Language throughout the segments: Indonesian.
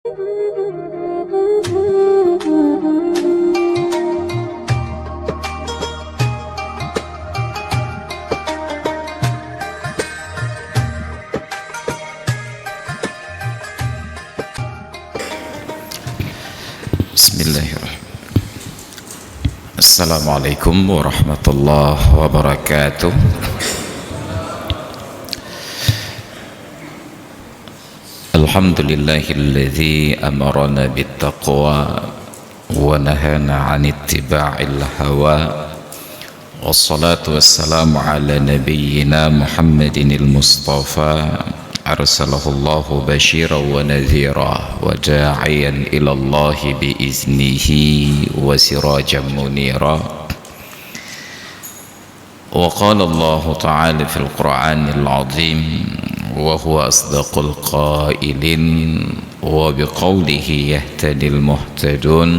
Bismillahirrahmanirrahim. Assalamualaikum warahmatullahi wabarakatuh. Alhamdulillahilladzi amarana bittaqwa wa nahana 'anil ittiba'il hawa. Wassalatu wassalamu ala nabiyyina Muhammadinil Mustafa arsalahullahu basyiran wa nadhira wa da'iyan ila Allah biiznihi wa sirajan munira. Wa qala Allah ta'ala fil Qur'anil 'azim wa huwa asdaqul qailin wa biqaulihi yahtadil muhtadun.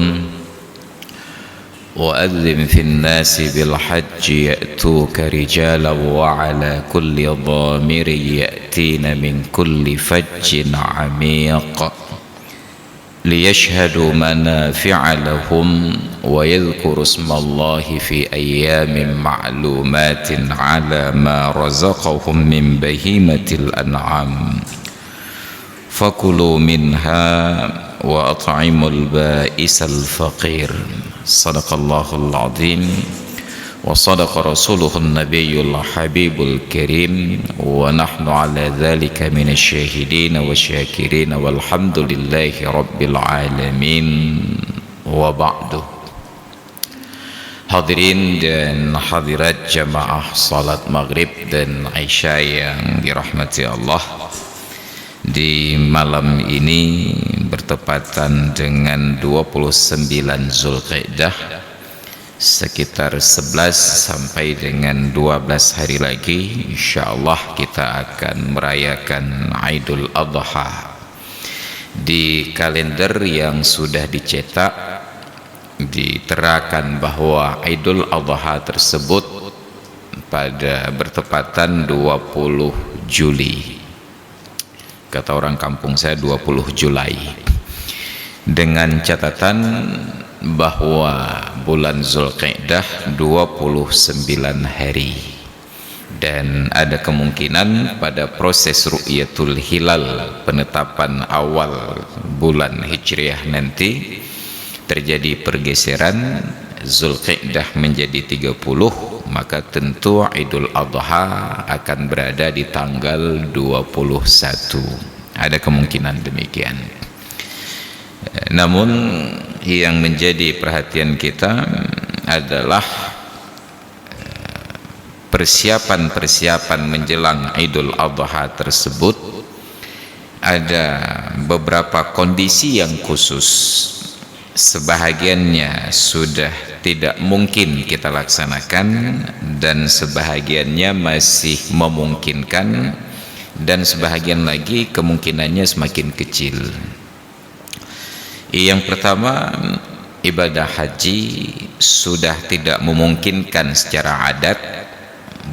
وأذن في الناس بالحج يأتوك رجالا وعلى كل ضامر يأتين من كل فج عميق ليشهدوا منافع لهم ويذكروا اسم الله في أيام معلومات على ما رزقهم من بهيمة الأنعام فكلوا منها وأطعموا البائس الفقير. Sadaqallahul azim wa sadaqa rasuluhun nabiyul habibul karim wa nahnu ala dhalika minasy syahidin wa syakirin walhamdulillahi rabbil alamin wa ba'du. Hadirin dan hadirat jamaah salat maghrib dan isya yang dirahmati Allah, di malam ini bertepatan dengan 29 Zulqa'dah, sekitar 11 sampai dengan 12 hari lagi insyaallah kita akan merayakan Idul Adha. Di kalender yang sudah dicetak diterakan bahwa Idul Adha tersebut pada bertepatan 20 Juli. Kata orang kampung saya 20 Julai, dengan catatan bahwa bulan Zulqa'dah 29 hari, dan ada kemungkinan pada proses ru'yatul hilal, penetapan awal bulan Hijriah nanti terjadi pergeseran, Zulqa'dah menjadi 30, maka tentu Idul Adha akan berada di tanggal 21. Ada kemungkinan demikian. Namun yang menjadi perhatian kita adalah persiapan-persiapan menjelang Idul Adha tersebut. Ada beberapa kondisi yang khusus, sebahagiannya sudah tidak mungkin kita laksanakan dan sebahagiannya masih memungkinkan, dan sebahagian lagi kemungkinannya semakin kecil. Yang pertama, ibadah haji sudah tidak memungkinkan secara adat,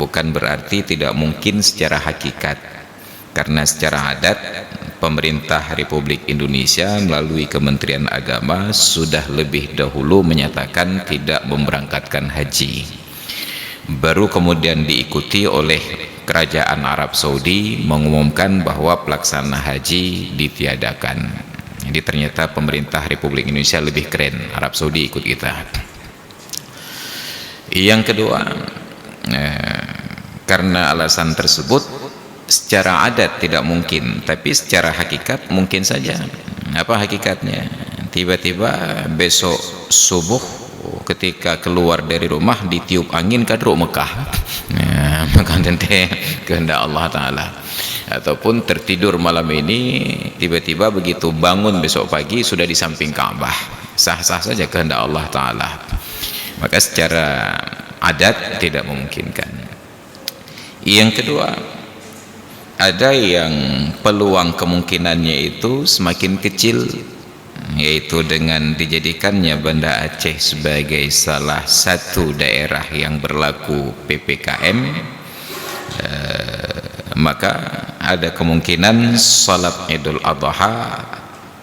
bukan berarti tidak mungkin secara hakikat, karena secara adat pemerintah Republik Indonesia melalui Kementerian Agama sudah lebih dahulu menyatakan tidak memberangkatkan haji. Baru kemudian diikuti oleh Kerajaan Arab Saudi mengumumkan bahwa pelaksana haji ditiadakan. Jadi ternyata pemerintah Republik Indonesia lebih keren, Arab Saudi ikut kita. Yang kedua, karena alasan tersebut, secara adat tidak mungkin, tapi secara hakikat mungkin saja. Apa hakikatnya? Tiba-tiba besok subuh ketika keluar dari rumah ditiup angin kadruk Mekah, maka nanti kehendak Allah Ta'ala. Ataupun tertidur malam ini, tiba-tiba begitu bangun besok pagi sudah di samping Ka'bah. Sah-sah saja kehendak Allah Ta'ala. Maka secara adat tidak memungkinkan. Yang kedua, ada yang peluang kemungkinannya itu semakin kecil, yaitu dengan dijadikannya Banda Aceh sebagai salah satu daerah yang berlaku PPKM, maka ada kemungkinan salat Idul Adha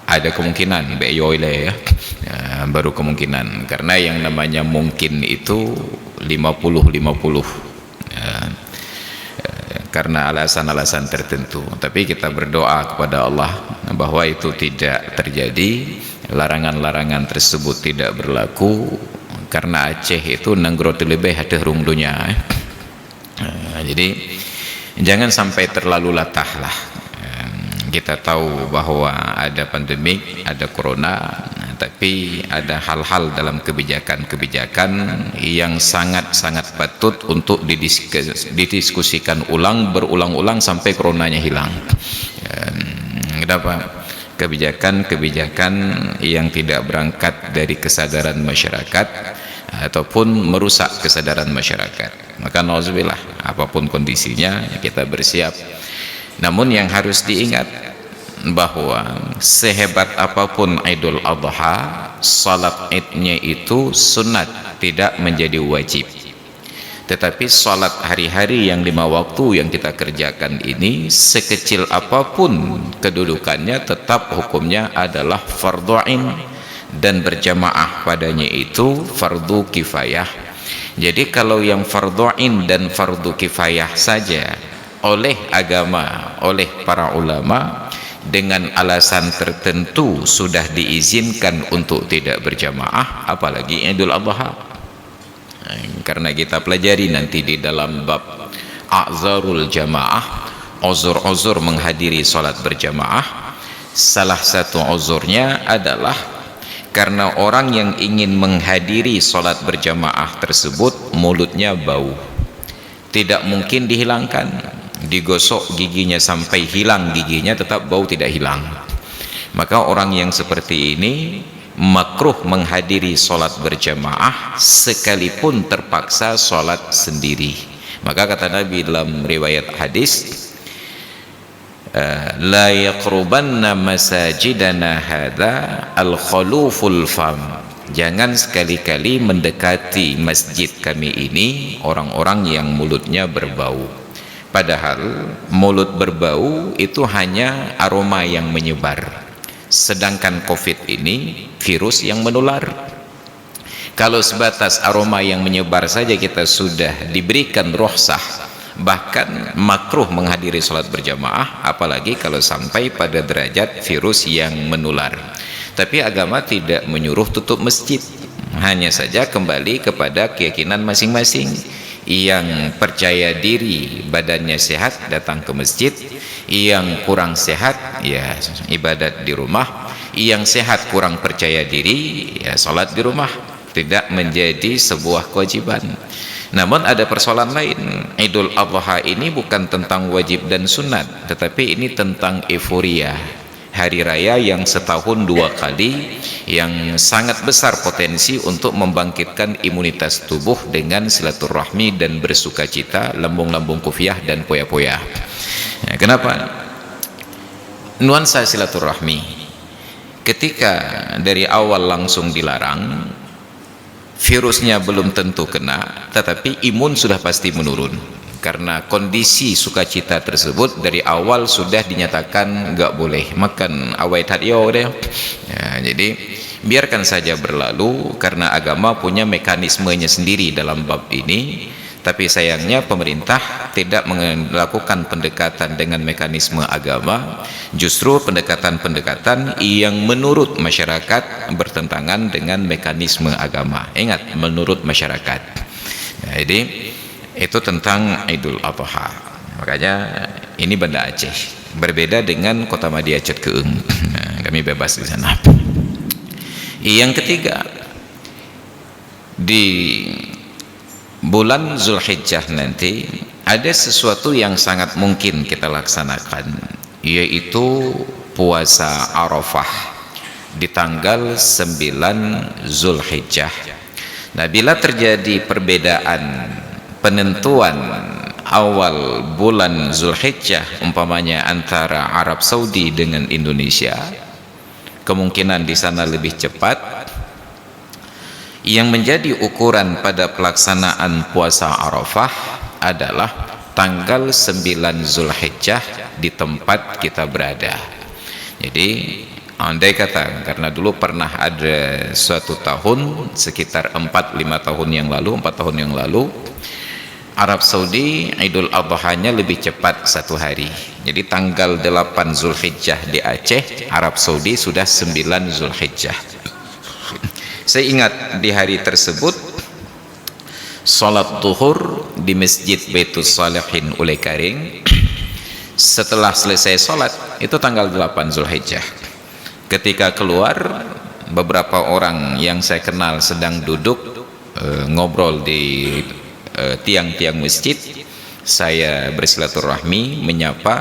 ada kemungkinan ya, baru kemungkinan, karena yang namanya mungkin itu 50-50 karena alasan-alasan tertentu. Tapi kita berdoa kepada Allah bahwa itu tidak terjadi, larangan-larangan tersebut tidak berlaku, karena Aceh itu nanggroti lebih hati rung dunia. Jadi jangan sampai terlalu latah lah. Kita tahu bahwa ada pandemik, ada corona, tapi ada hal-hal dalam kebijakan-kebijakan yang sangat-sangat patut untuk didiskusikan berulang-ulang sampai coronanya hilang. Kenapa? Kebijakan-kebijakan yang tidak berangkat dari kesadaran masyarakat ataupun merusak kesadaran masyarakat. Maka nauzubillah, apapun kondisinya kita bersiap. Namun yang harus diingat bahwa sehebat apapun Idul Adha, salat idnya itu sunat, tidak menjadi wajib. Tetapi salat hari-hari yang 5 waktu yang kita kerjakan ini, sekecil apapun kedudukannya, tetap hukumnya adalah fardhu ain, dan berjamaah padanya itu fardu kifayah. Jadi kalau yang fardhu ain dan fardu kifayah saja oleh agama, oleh para ulama, dengan alasan tertentu sudah diizinkan untuk tidak berjamaah, apalagi Idul Adha. Karena kita pelajari nanti di dalam bab a'zarul jamaah, uzur-uzur menghadiri salat berjamaah. Salah satu uzurnya adalah karena orang yang ingin menghadiri salat berjamaah tersebut mulutnya bau, tidak mungkin dihilangkan. Digosok giginya sampai hilang giginya, tetap bau tidak hilang. Maka orang yang seperti ini makruh menghadiri salat berjamaah sekalipun terpaksa salat sendiri. Maka kata Nabi dalam riwayat hadis, la yaqrubanna masajidana hadza al-khuluful fam. Jangan sekali-kali mendekati masjid kami ini orang-orang yang mulutnya berbau. Padahal mulut berbau itu hanya aroma yang menyebar, sedangkan COVID ini virus yang menular. Kalau sebatas aroma yang menyebar saja kita sudah diberikan rukhsah, bahkan makruh menghadiri salat berjamaah, apalagi kalau sampai pada derajat virus yang menular. Tapi agama tidak menyuruh tutup masjid, hanya saja kembali kepada keyakinan masing-masing. Yang percaya diri badannya sehat datang ke masjid, yang kurang sehat ya ibadat di rumah, yang sehat kurang percaya diri ya salat di rumah. Tidak menjadi sebuah kewajiban. Namun ada persoalan lain. Idul Adha ini bukan tentang wajib dan sunat, tetapi ini tentang euforia, hari raya yang setahun 2 kali, yang sangat besar potensi untuk membangkitkan imunitas tubuh dengan silaturahmi dan bersukacita, lambung-lambung kufiah dan poya-poya. Ya, kenapa? Nuansa silaturahmi ketika dari awal langsung dilarang, virusnya belum tentu kena, tetapi imun sudah pasti menurun. Karena kondisi sukacita tersebut dari awal sudah dinyatakan nggak boleh makan awai tadyo deh. Ya, jadi biarkan saja berlalu, karena agama punya mekanismenya sendiri dalam bab ini. Tapi sayangnya pemerintah tidak melakukan pendekatan dengan mekanisme agama, justru pendekatan-pendekatan yang menurut masyarakat bertentangan dengan mekanisme agama. Ingat, menurut masyarakat. Ya, jadi itu tentang Idul Adha. Makanya ini Banda Aceh, berbeda dengan Kota Madi Aceh Keung. Kami bebas di sana. Yang ketiga, di bulan Zulhijjah nanti ada sesuatu yang sangat mungkin kita laksanakan, yaitu puasa Arafah di tanggal 9 Zulhijjah. Nah, bila terjadi perbedaan penentuan awal bulan Zulhijjah umpamanya antara Arab Saudi dengan Indonesia, kemungkinan di sana lebih cepat. Yang menjadi ukuran pada pelaksanaan puasa Arafah adalah tanggal 9 Zulhijjah di tempat kita berada. Jadi Andai kata, karena dulu pernah ada suatu tahun sekitar 4-5 tahun yang lalu, 4 tahun yang lalu, Arab Saudi Idul Adha-nya lebih cepat satu hari. Jadi tanggal 8 Zulhijjah di Aceh, Arab Saudi sudah 9 Zulhijjah. Saya ingat di hari tersebut salat zuhur di Masjid Baitul Salihin Ule Karing. Setelah selesai salat, itu tanggal 8 Zulhijjah. Ketika keluar, beberapa orang yang saya kenal sedang duduk ngobrol di tiang-tiang masjid. Saya bersilaturahmi, menyapa,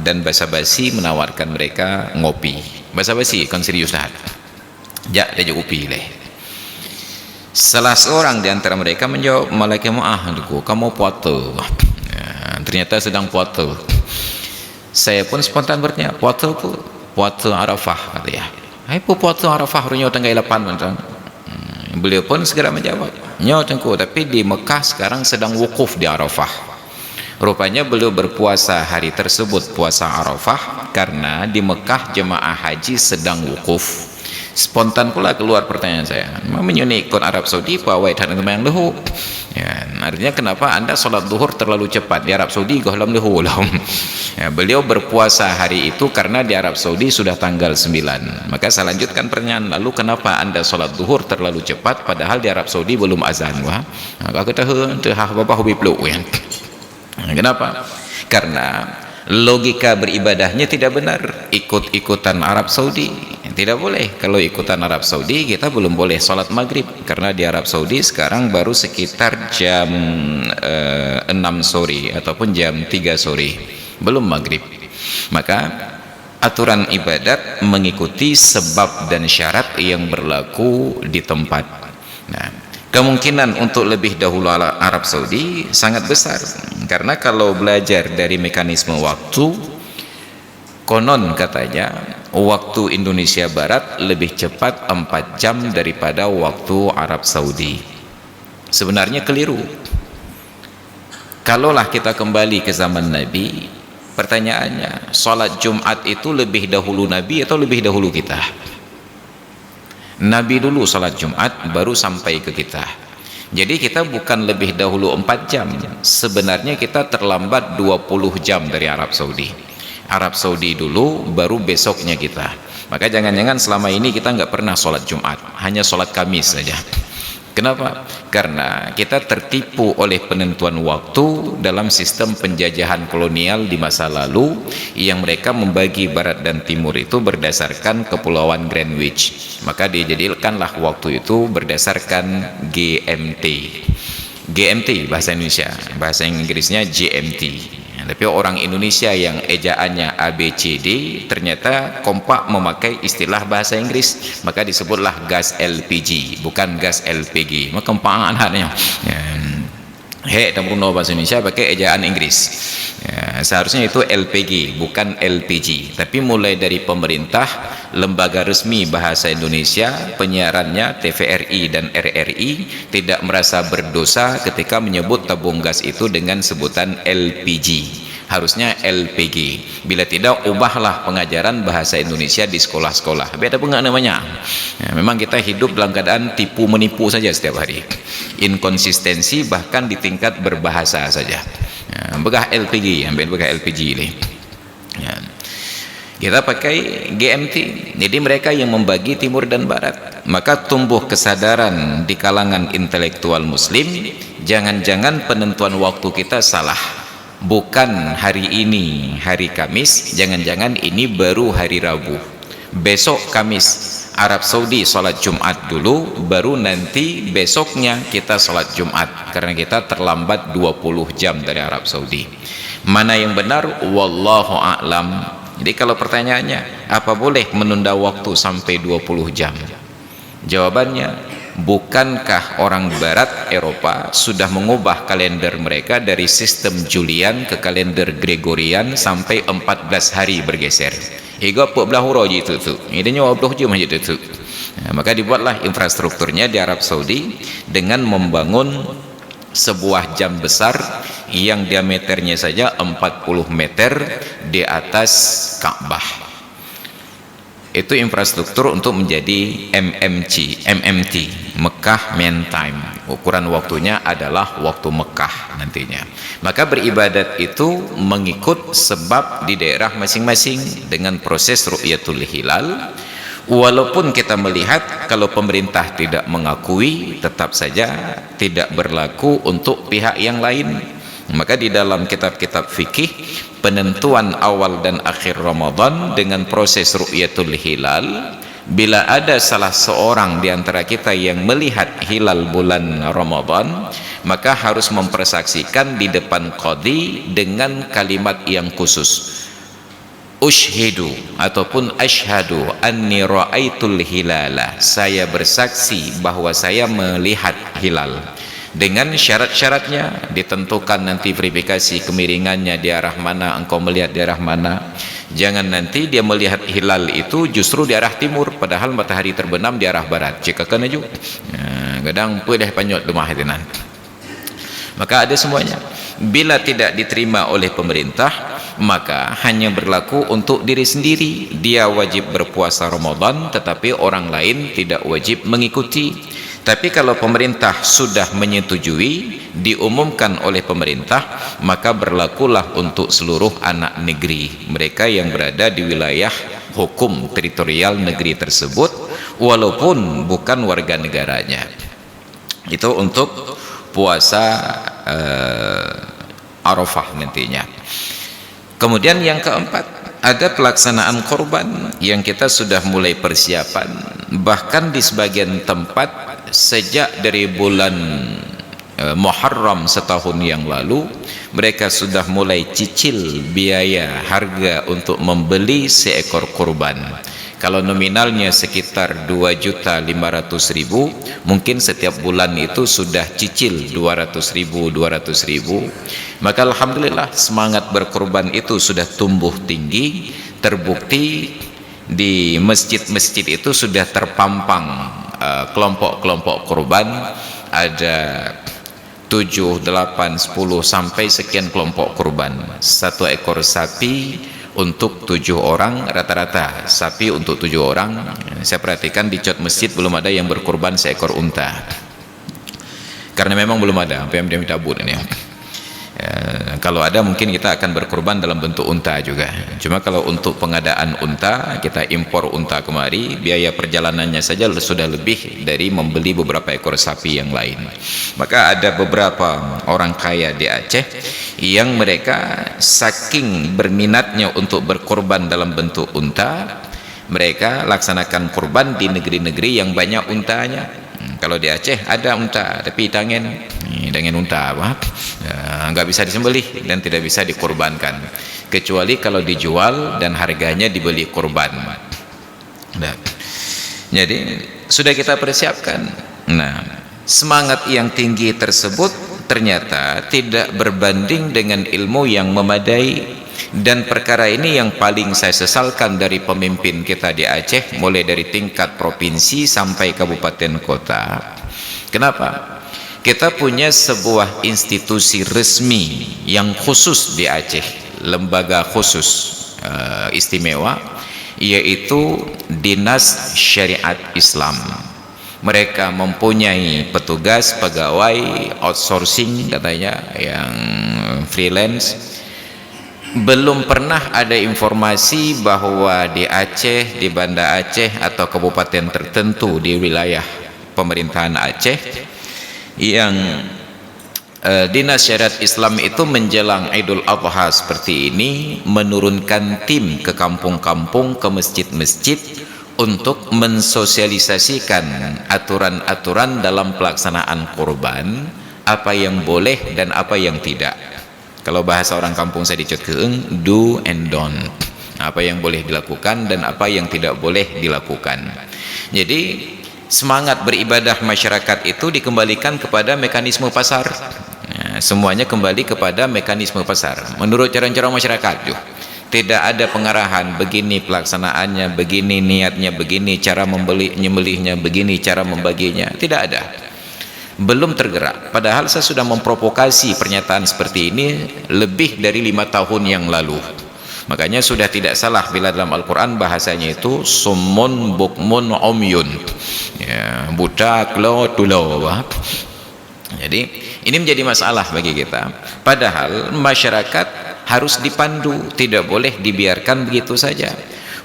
dan basa-basi menawarkan mereka ngopi. Basa-basi kan serius dah. Jak dia kopi leh. Salah seorang di antara mereka menjawab, "Malaikat ma'ahku, kamu puasa." Ternyata sedang puasa. Saya pun spontan bertanya, "Puasa apa?" "Puasa Arafah," kata ya. "Hai pu puasa Arafah runya tanggal 8 macam." Beliau pun segera menjawab, "Nyo tengku, tapi di Mekah sekarang sedang wukuf di Arafah." Rupanya beliau berpuasa hari tersebut, puasa Arafah, karena di Mekah jemaah haji sedang wukuf. Spontan pula keluar pertanyaan saya, "Menyunik ikut Arab Saudi pawai dan yang lehu." Ya, artinya kenapa anda sholat zuhur terlalu cepat di Arab Saudi gohlam lehu lam. Ya, beliau berpuasa hari itu karena di Arab Saudi sudah tanggal 9. Maka saya lanjutkan pertanyaan, lalu kenapa anda sholat zuhur terlalu cepat padahal di Arab Saudi belum azan? Wah, aku tahu bapak hobi peluk ya. Kenapa? Karena logika beribadahnya tidak benar, ikut-ikutan Arab Saudi. Tidak boleh. Kalau ikutan Arab Saudi kita belum boleh sholat maghrib, karena di Arab Saudi sekarang baru sekitar jam 6 sore ataupun jam 3 sore, belum maghrib. Maka aturan ibadat mengikuti sebab dan syarat yang berlaku di tempat. Nah, kemungkinan untuk lebih dahulu Arab Saudi sangat besar, karena kalau belajar dari mekanisme waktu, konon katanya waktu Indonesia Barat lebih cepat 4 jam daripada waktu Arab Saudi. Sebenarnya keliru. Kalaulah kita kembali ke zaman Nabi, pertanyaannya, sholat Jumat itu lebih dahulu Nabi atau lebih dahulu kita? Nabi dulu sholat Jumat baru sampai ke kita. Jadi kita bukan lebih dahulu 4 jam, sebenarnya kita terlambat 20 jam dari Arab Saudi. Arab Saudi dulu baru besoknya kita. Maka jangan-jangan selama ini kita nggak pernah sholat Jumat, hanya sholat Kamis saja. Kenapa? Karena kita tertipu oleh penentuan waktu dalam sistem penjajahan kolonial di masa lalu, yang mereka membagi barat dan timur itu berdasarkan kepulauan Greenwich. Maka dijadikanlah waktu itu berdasarkan GMT. GMT bahasa Indonesia, bahasa Inggrisnya GMT. Tapi orang Indonesia yang ejaannya ABCD ternyata kompak memakai istilah bahasa Inggris, maka disebutlah gas LPG, bukan gas LPG. Maka kompaan hatnya. Dan Bruno bahasa Indonesia pakai ejaan Inggris. Ya, seharusnya itu LPG bukan LPG. Tapi mulai dari pemerintah, lembaga resmi bahasa Indonesia, penyiarannya TVRI dan RRI tidak merasa berdosa ketika menyebut tabung gas itu dengan sebutan LPG. Harusnya LPG. Bila tidak, ubahlah pengajaran bahasa Indonesia di sekolah-sekolah. Beda pun nggak namanya. Ya, memang kita hidup dalam keadaan tipu menipu saja setiap hari. Inkonsistensi bahkan di tingkat berbahasa saja. Ya, begah LPG, ambil begah LPG ini. Ya. Kita pakai GMT. Jadi mereka yang membagi timur dan barat. Maka tumbuh kesadaran di kalangan intelektual muslim, jangan-jangan penentuan waktu kita salah. Bukan hari ini hari Kamis, jangan-jangan ini baru hari Rabu. Besok Kamis Arab Saudi sholat Jumat dulu, baru nanti besoknya kita sholat Jumat, karena kita terlambat 20 jam dari Arab Saudi. Mana yang benar? Wallahu a'lam. Jadi kalau pertanyaannya, apa boleh menunda waktu sampai 20 jam? Jawabannya, bukankah orang barat Eropa sudah mengubah kalender mereka dari sistem Julian ke kalender Gregorian sampai 14 hari bergeser. Hingga 14 hari itu tu. Ini 20 jam aja tu. Nah, maka dibuatlah infrastrukturnya di Arab Saudi dengan membangun sebuah jam besar yang diameternya saja 40 meter di atas Ka'bah. Itu infrastruktur untuk menjadi MMT, Mekah Main Time. Ukuran waktunya adalah waktu Mekah nantinya. Maka beribadat itu mengikut sebab di daerah masing-masing dengan proses ru'yatul hilal. Walaupun kita melihat kalau pemerintah tidak mengakui, tetap saja tidak berlaku untuk pihak yang lain. Maka di dalam kitab-kitab fikih, penentuan awal dan akhir Ramadan dengan proses ru'yatul hilal, bila ada salah seorang di antara kita yang melihat hilal bulan Ramadan, maka harus mempersaksikan di depan qadhi dengan kalimat yang khusus, ushhidu ataupun ashhadu anni ra'aitul hilala, saya bersaksi bahwa saya melihat hilal. Dengan syarat-syaratnya ditentukan, nanti verifikasi kemiringannya di arah mana, engkau melihat di arah mana. Jangan nanti dia melihat hilal itu justru di arah timur, padahal matahari terbenam di arah barat. Jika kena juga kadang pedah panyot rumah hatinan. Maka ada semuanya. Bila tidak diterima oleh pemerintah, maka hanya berlaku untuk diri sendiri. Dia wajib berpuasa Ramadan, tetapi orang lain tidak wajib mengikuti. Tapi kalau pemerintah sudah menyetujui, diumumkan oleh pemerintah, maka berlakulah untuk seluruh anak negeri, mereka yang berada di wilayah hukum teritorial negeri tersebut, walaupun bukan warga negaranya. Itu untuk puasa Arafah nantinya. Kemudian yang keempat, ada pelaksanaan korban yang kita sudah mulai persiapan. Bahkan di sebagian tempat sejak dari bulan Muharram setahun yang lalu, mereka sudah mulai cicil biaya harga untuk membeli seekor kurban. Kalau nominalnya sekitar 2.500.000, mungkin setiap bulan itu sudah cicil 200.000. Maka alhamdulillah semangat berkurban itu sudah tumbuh tinggi. Terbukti di masjid-masjid itu sudah terpampang kelompok-kelompok kurban, ada 7, 8, 10 sampai sekian kelompok kurban. 1 ekor sapi untuk 7 orang rata-rata, sapi untuk 7 orang. Saya perhatikan di cot masjid belum ada yang berkurban seekor unta, karena memang belum ada, sampai yang minta bun ini. Kalau ada mungkin kita akan berkurban dalam bentuk unta juga. Cuma kalau untuk pengadaan unta, kita impor unta kemari, biaya perjalanannya saja sudah lebih dari membeli beberapa ekor sapi yang lain. Maka ada beberapa orang kaya di Aceh yang mereka saking berminatnya untuk berkurban dalam bentuk unta, mereka laksanakan kurban di negeri-negeri yang banyak untanya. Kalau di Aceh ada unta, tapi tangan unta nggak bisa disembelih dan tidak bisa dikurbankan, kecuali kalau dijual dan harganya dibeli kurban. Jadi sudah kita persiapkan. Nah, semangat yang tinggi tersebut ternyata tidak berbanding dengan ilmu yang memadai. Dan perkara ini yang paling saya sesalkan dari pemimpin kita di Aceh, mulai dari tingkat provinsi sampai kabupaten kota. Kenapa? Kita punya sebuah institusi resmi yang khusus di Aceh, lembaga khusus istimewa, yaitu Dinas Syariat Islam. Mereka mempunyai petugas, pegawai outsourcing katanya, yang freelance. Belum pernah ada informasi bahwa di Aceh, di Banda Aceh atau kabupaten tertentu di wilayah pemerintahan Aceh, yang Dinas Syariat Islam itu menjelang Idul Adha seperti ini menurunkan tim ke kampung-kampung, ke masjid-masjid untuk mensosialisasikan aturan-aturan dalam pelaksanaan kurban, apa yang boleh dan apa yang tidak. Kalau bahasa orang kampung saya dicot keeng, do and don't, apa yang boleh dilakukan dan apa yang tidak boleh dilakukan. Jadi semangat beribadah masyarakat itu dikembalikan kepada mekanisme pasar. Semuanya kembali kepada mekanisme pasar menurut cara-cara masyarakat. Tidak ada pengarahan begini pelaksanaannya, begini niatnya, begini cara nyembelihnya, begini cara membaginya. Tidak ada, belum tergerak. Padahal saya sudah memprovokasi pernyataan seperti ini lebih dari 5 tahun yang lalu. Makanya sudah tidak salah bila dalam Al-Quran bahasanya itu summun bukmun umyun, ya, buta klo tulo. Jadi ini menjadi masalah bagi kita, padahal masyarakat harus dipandu, tidak boleh dibiarkan begitu saja.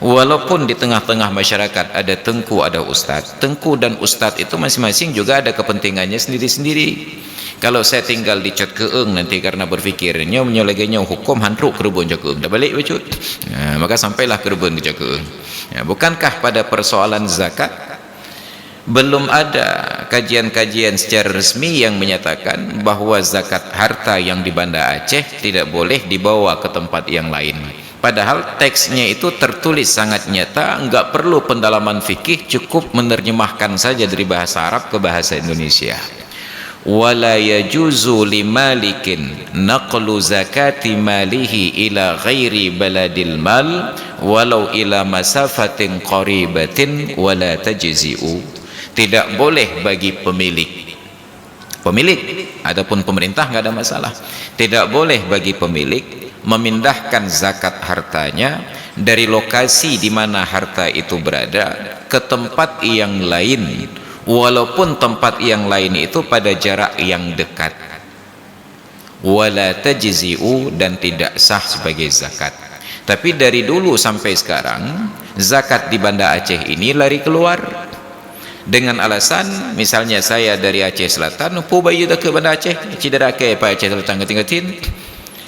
Walaupun di tengah-tengah masyarakat ada tengku, ada ustadz, tengku dan ustadz itu masing-masing juga ada kepentingannya sendiri-sendiri. Kalau saya tinggal di Cat Keeng nanti karena berfikirnya menyelagainya hukum hantruk kerebun Cat Keeng, dah balik becut, maka sampailah kerebun ke Cat Keeng. Bukankah pada persoalan zakat belum ada kajian-kajian secara resmi yang menyatakan bahwa zakat harta yang di Banda Aceh tidak boleh dibawa ke tempat yang lain? Padahal teksnya itu tertulis sangat nyata, enggak perlu pendalaman fikih, cukup menerjemahkan saja dari bahasa Arab ke bahasa Indonesia. Wala yajuzu limalikin naqlu zakati malihi ila ghairi baladil mal walau ila masafatin qaribatin wala tajzi'u. Tidak boleh bagi pemilik, adapun pemerintah enggak ada masalah, tidak boleh bagi pemilik memindahkan zakat hartanya dari lokasi di mana harta itu berada ke tempat yang lain, walaupun tempat yang lain itu pada jarak yang dekat. Wala tajzi'u, dan tidak sah sebagai zakat. Tapi dari dulu sampai sekarang zakat di Banda Aceh ini lari keluar dengan alasan, misalnya saya dari Aceh Selatan pu bayu dah ke Banda Aceh, Ciderake pa Aceh Selatan ketinggatin,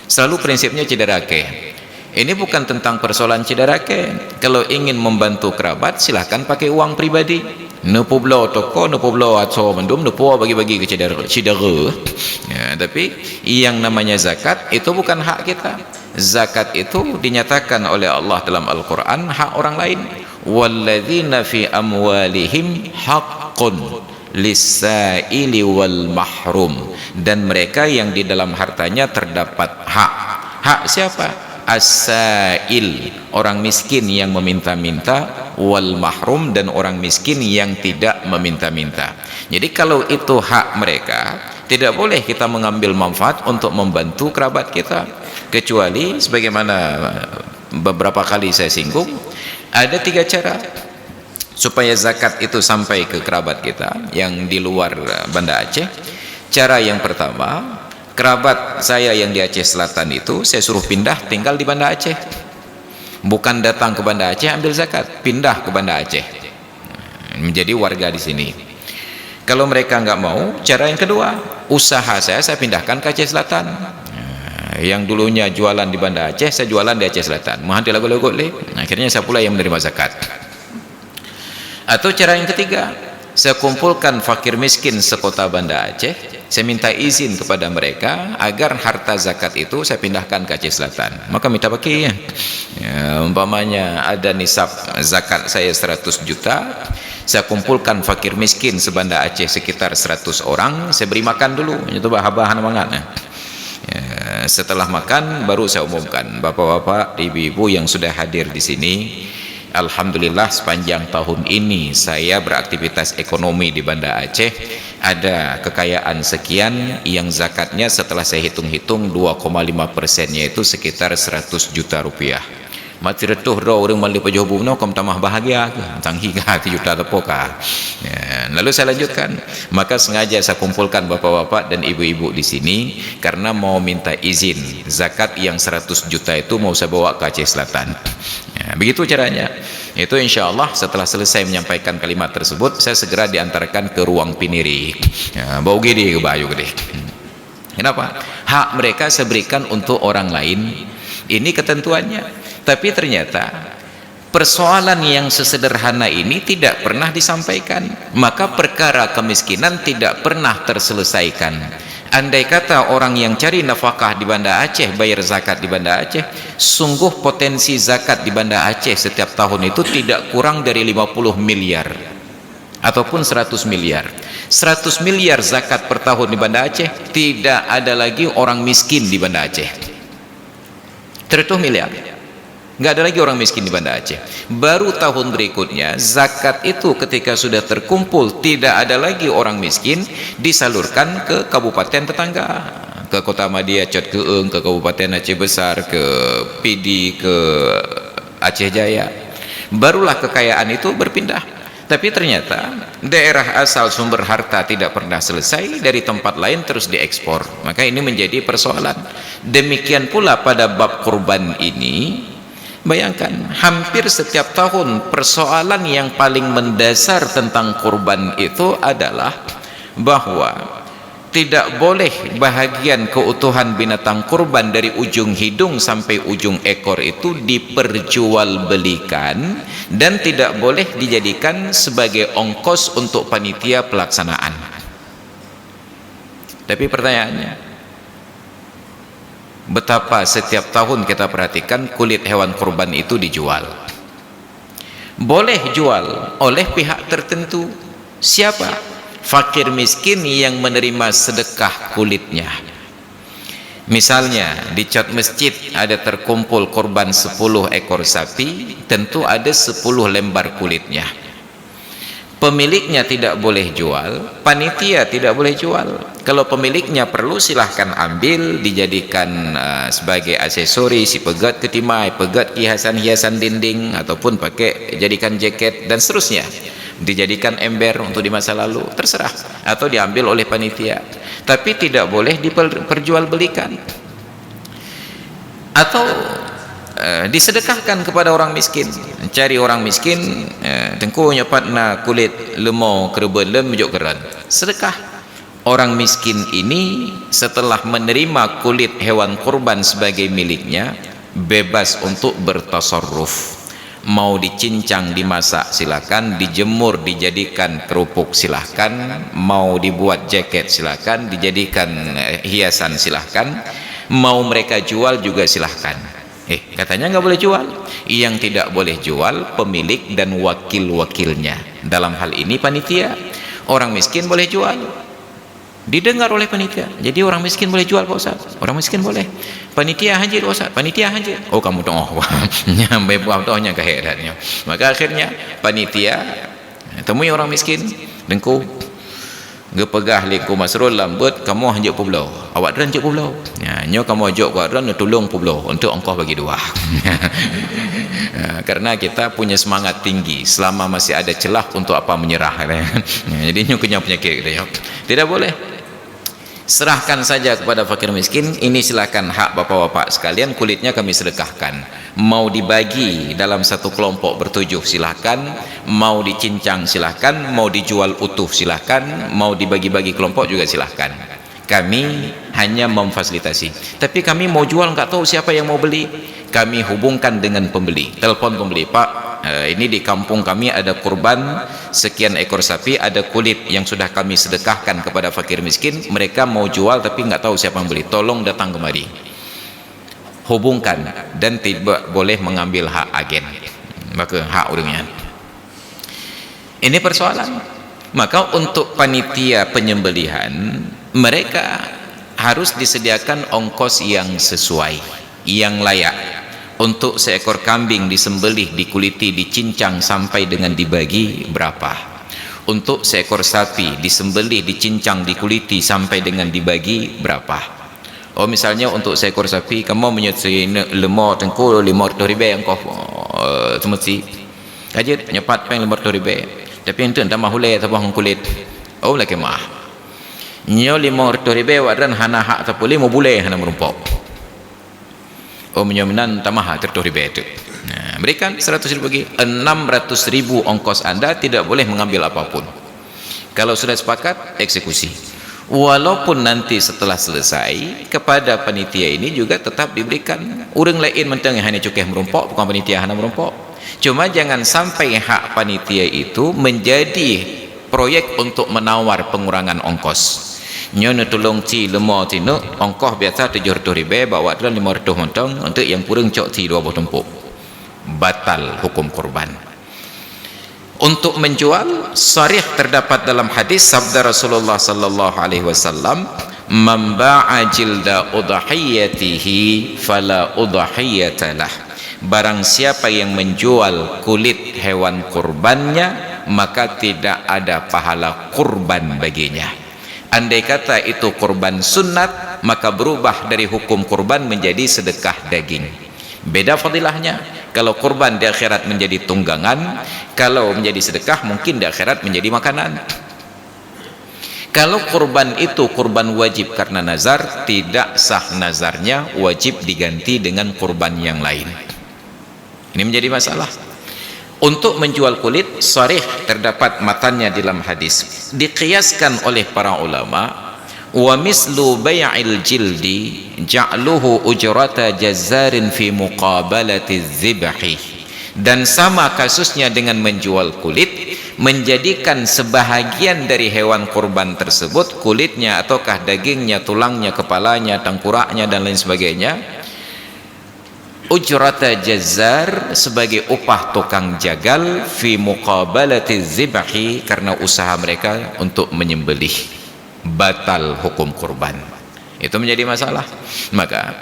selalu prinsipnya Ciderake. Ini bukan tentang persoalan Ciderake. Kalau ingin membantu kerabat silahkan pakai uang pribadi, nepu belau toko, nepu belau atau mendum, nepu bagi-bagi ke Cidere. Ya, tapi yang namanya zakat itu bukan hak kita. Zakat itu dinyatakan oleh Allah dalam Al-Quran hak orang lain. Walladzina fi amwalihim haqqun lis-sa'ili wal mahrum, dan mereka yang di dalam hartanya terdapat hak. Hak siapa? As-sa'il, orang miskin yang meminta-minta, wal mahrum, dan orang miskin yang tidak meminta-minta. Jadi kalau itu hak mereka, tidak boleh kita mengambil manfaat untuk membantu kerabat kita, kecuali sebagaimana beberapa kali saya singgung, ada 3 cara supaya zakat itu sampai ke kerabat kita yang di luar Banda Aceh. Cara yang pertama, kerabat saya yang di Aceh Selatan itu saya suruh pindah tinggal di Banda Aceh, bukan datang ke Banda Aceh ambil zakat, pindah ke Banda Aceh menjadi warga di sini. Kalau mereka nggak mau, cara yang kedua, usaha saya pindahkan ke Aceh Selatan. Yang dulunya jualan di Banda Aceh, saya jualan di Aceh Selatan, menghanti lagu-lagu le, akhirnya saya pula yang menerima zakat. Atau cara yang ketiga, saya kumpulkan fakir miskin sekota Banda Aceh, saya minta izin kepada mereka agar harta zakat itu saya pindahkan ke Aceh Selatan, maka minta pakai ya, umpamanya ada nisab zakat saya 100 juta, saya kumpulkan fakir miskin sebanda Aceh sekitar 100 orang, saya beri makan dulu, itu bahan-bahan mangan. Ya, setelah makan baru saya umumkan, bapak-bapak, ibu-ibu yang sudah hadir di sini, alhamdulillah sepanjang tahun ini saya beraktivitas ekonomi di Banda Aceh, ada kekayaan sekian yang zakatnya setelah saya hitung-hitung 2,5%-nya itu sekitar 100 juta rupiah. Mati retuh ro orang mali pajoh bumno kom tamah bahagia tanghi ka 1 juta tepoka. Ya, lalu saya lanjutkan, maka sengaja saya kumpulkan bapak-bapak dan ibu-ibu di sini karena mau minta izin zakat yang 100 juta itu mau saya bawa ke Aceh Selatan. Ya, begitu caranya. Itu insya Allah setelah selesai menyampaikan kalimat tersebut, saya segera diantarkan ke ruang piniri. Ya, bau gede ke bayu gede. Kenapa? Hak mereka saya berikan untuk orang lain. Ini ketentuannya. Tapi ternyata persoalan yang sesederhana ini tidak pernah disampaikan, maka perkara kemiskinan tidak pernah terselesaikan. Andai kata orang yang cari nafkah di Banda Aceh bayar zakat di Banda Aceh, sungguh potensi zakat di Banda Aceh setiap tahun itu tidak kurang dari 50 miliar ataupun 100 miliar. 100 miliar zakat per tahun di Banda Aceh, tidak ada lagi orang miskin di Banda Aceh. 100 miliar, nggak ada lagi orang miskin di Banda Aceh. Baru tahun berikutnya zakat itu ketika sudah terkumpul tidak ada lagi orang miskin, disalurkan ke kabupaten tetangga. ke Kota Madia, Cot Keeng, ke Kabupaten Aceh Besar, ke PD, ke Aceh Jaya, barulah kekayaan itu berpindah. Tapi ternyata daerah asal sumber harta tidak pernah selesai, dari tempat lain terus diekspor. Maka ini menjadi persoalan. Demikian pula pada bab kurban ini, bayangkan hampir setiap tahun persoalan yang paling mendasar tentang kurban itu adalah bahwa tidak boleh bahagian keutuhan binatang kurban dari ujung hidung sampai ujung ekor itu diperjualbelikan, dan tidak boleh dijadikan sebagai ongkos untuk panitia pelaksanaan. Tapi pertanyaannya, betapa setiap tahun kita perhatikan kulit hewan kurban itu dijual. Boleh jual oleh pihak tertentu. Siapa? Fakir miskin yang menerima sedekah kulitnya. Misalnya di cat masjid ada terkumpul korban 10 ekor sapi, tentu ada 10 lembar kulitnya. Pemiliknya tidak boleh jual, panitia tidak boleh jual. Kalau pemiliknya perlu, silahkan ambil, dijadikan sebagai aksesori, si pegat ketimai, pegat hiasan-hiasan dinding, ataupun pakai jadikan jaket dan seterusnya, dijadikan ember untuk di masa lalu, terserah, atau diambil oleh panitia. Tapi tidak boleh diperjualbelikan atau disedekahkan kepada orang miskin. Cari orang miskin, tengku nyopat na kulit lemau kerben lem juk keran, sedekah. Orang miskin ini setelah menerima kulit hewan kurban sebagai miliknya, bebas untuk bertasarruf. Mau dicincang, dimasak silakan, dijemur, dijadikan kerupuk silakan, mau dibuat jaket silakan, dijadikan hiasan silakan, mau mereka jual juga silahkan. Katanya nggak boleh jual. Yang tidak boleh jual pemilik dan wakil-wakilnya. Dalam hal ini panitia. Orang miskin boleh jual, didengar oleh panitia. Jadi orang miskin boleh jual Pak Ustaz, orang miskin boleh. Panitia haji Pak Ustaz, panitia haji. Oh kamu tahu, nyampe buah tahunya keherannya. Maka akhirnya panitia temui orang miskin, dengku gepegah liku masrul lambut, kamu hanjuk pulau, awak dran hanjuk pulau, nyo kamu ajak awak dran tolong pulau untuk ongkos bagi dua. Karena kita punya semangat tinggi, selama masih ada celah untuk apa menyerah. Jadi nyo kenyang penyakit gitu. Tidak boleh. Serahkan saja kepada fakir miskin. Ini silakan hak bapak-bapak sekalian, kulitnya kami sedekahkan. Mau dibagi dalam satu kelompok bertujuh silahkan, mau dicincang silahkan, mau dijual utuh silahkan, mau dibagi-bagi kelompok juga silahkan. Kami hanya memfasilitasi. Tapi kami mau jual nggak tahu siapa yang mau beli, kami hubungkan dengan pembeli. Telepon pembeli, Pak, ini di kampung kami ada kurban sekian ekor sapi, ada kulit yang sudah kami sedekahkan kepada fakir miskin, mereka mau jual tapi nggak tahu siapa yang beli, tolong datang kemari. Hubungkan, dan tidak boleh mengambil hak agen, maka hak orangnya. Ini persoalan. Maka untuk panitia penyembelihan, mereka harus disediakan ongkos yang sesuai, yang layak. Untuk seekor kambing disembelih, dikuliti, dicincang sampai dengan dibagi berapa? Untuk seekor sapi disembelih, dicincang, dikuliti sampai dengan dibagi berapa? Oh misalnya untuk seekor sapi kamu menyusui lemau tengku 500 ribu yang kau semesti aja nyepat peng 500 ribu, tapi itu entah mahule atau bahang kulit. Oh lagi mah nyo 500 ribu wadran hana hak tapuli mau boleh hana merumpok. Oh menyominan tamah 30 ribu itu. Nah, berikan 100 ribu lagi, 600 ribu ongkos Anda, tidak boleh mengambil apapun. Kalau sudah sepakat, eksekusi. Walaupun nanti setelah selesai, kepada panitia ini juga tetap diberikan. Orang lain mentang hanya cukai merumpok, bukan panitia hanya merumpok. Cuma jangan sampai hak panitia itu menjadi proyek untuk menawar pengurangan ongkos. Nyono tolong ci lemau tino ongkos biasa 700 ribu, bawa dalam 500 montong, untuk yang kurang cok ci 20 tumpuk. Batal hukum kurban. Untuk menjual, sharih terdapat dalam hadis sabda Rasulullah sallallahu alaihi wasallam, "Man ba'a jilda udhiyatihi fala udhiyatalah." Barang siapa yang menjual kulit hewan kurbannya, maka tidak ada pahala kurban baginya. Andai kata itu kurban sunnat, maka berubah dari hukum kurban menjadi sedekah daging. Beda fadilahnya. Kalau kurban di akhirat menjadi tunggangan, kalau menjadi sedekah mungkin di akhirat menjadi makanan. Kalau kurban itu kurban wajib karena nazar, tidak sah nazarnya, wajib diganti dengan kurban yang lain. Ini menjadi masalah. Untuk menjual kulit, sharih terdapat matanya dalam hadis. Diqiyaskan oleh para ulama, wa mislu bay'il jildi ja'luhu ujrata jazzarin fi muqabalati dzibhi. Dan sama kasusnya dengan menjual kulit, menjadikan sebahagian dari hewan kurban tersebut, kulitnya ataukah dagingnya, tulangnya, kepalanya, tengkoraknya dan lain sebagainya, ujrata jazzar, sebagai upah tukang jagal, fi muqabalati dzibhi, karena usaha mereka untuk menyembelih. Batal hukum kurban. Itu menjadi masalah. Maka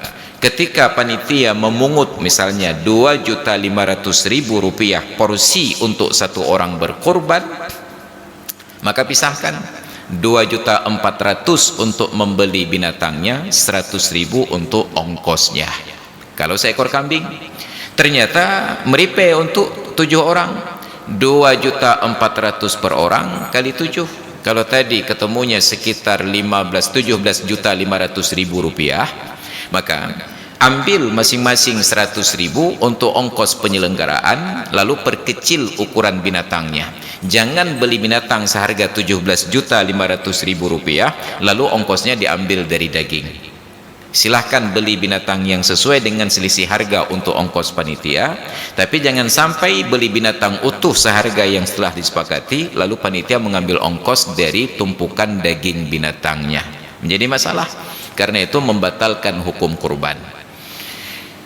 ketika panitia memungut misalnya 2.500.000 rupiah porsi untuk satu orang berkurban, maka pisahkan 2.400.000 untuk membeli binatangnya, 100.000 untuk ongkosnya. Kalau seekor kambing ternyata meripe untuk 7 orang, 2.400.000 per orang kali 7. Kalau tadi ketemunya sekitar 17.500.000 rupiah, maka ambil masing-masing 100.000 untuk ongkos penyelenggaraan, lalu perkecil ukuran binatangnya. Jangan beli binatang seharga 17.500.000 rupiah, lalu ongkosnya diambil dari daging. Silahkan beli binatang yang sesuai dengan selisih harga untuk ongkos panitia, tapi jangan sampai beli binatang utuh seharga yang setelah disepakati, lalu panitia mengambil ongkos dari tumpukan daging binatangnya. Menjadi masalah. Karena itu membatalkan hukum kurban.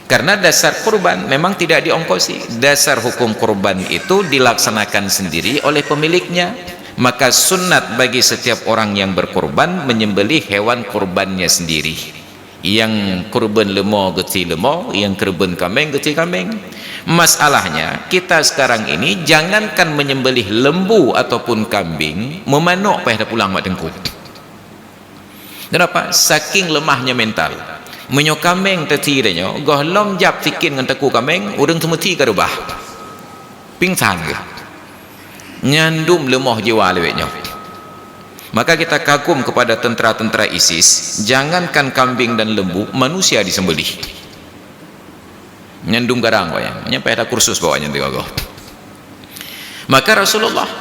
Karena dasar kurban memang tidak diongkosi. Dasar hukum kurban itu dilaksanakan sendiri oleh pemiliknya. Maka sunat bagi setiap orang yang berkurban menyembelih hewan kurbannya sendiri. Yang kurban lemau geti lemau, yang kurban kambing geti kambing. Masalahnya kita sekarang ini jangankan menyembelih lembu ataupun kambing, memanok payah dah pulang mak tengku. Kenapa? Saking lemahnya mental. Menyo kambing teti danyo, goh lom jap tikin ngan teku kambing, urang temeti ka rubah. Pingsan ke. Nyandum lemah jiwa lewetnya. Maka kita kagum kepada tentara-tentara ISIS, jangankan kambing dan lembu, manusia disembelih. Nyandung garang wayang, nyampe ada kursus bawanya tiga. Maka Rasulullah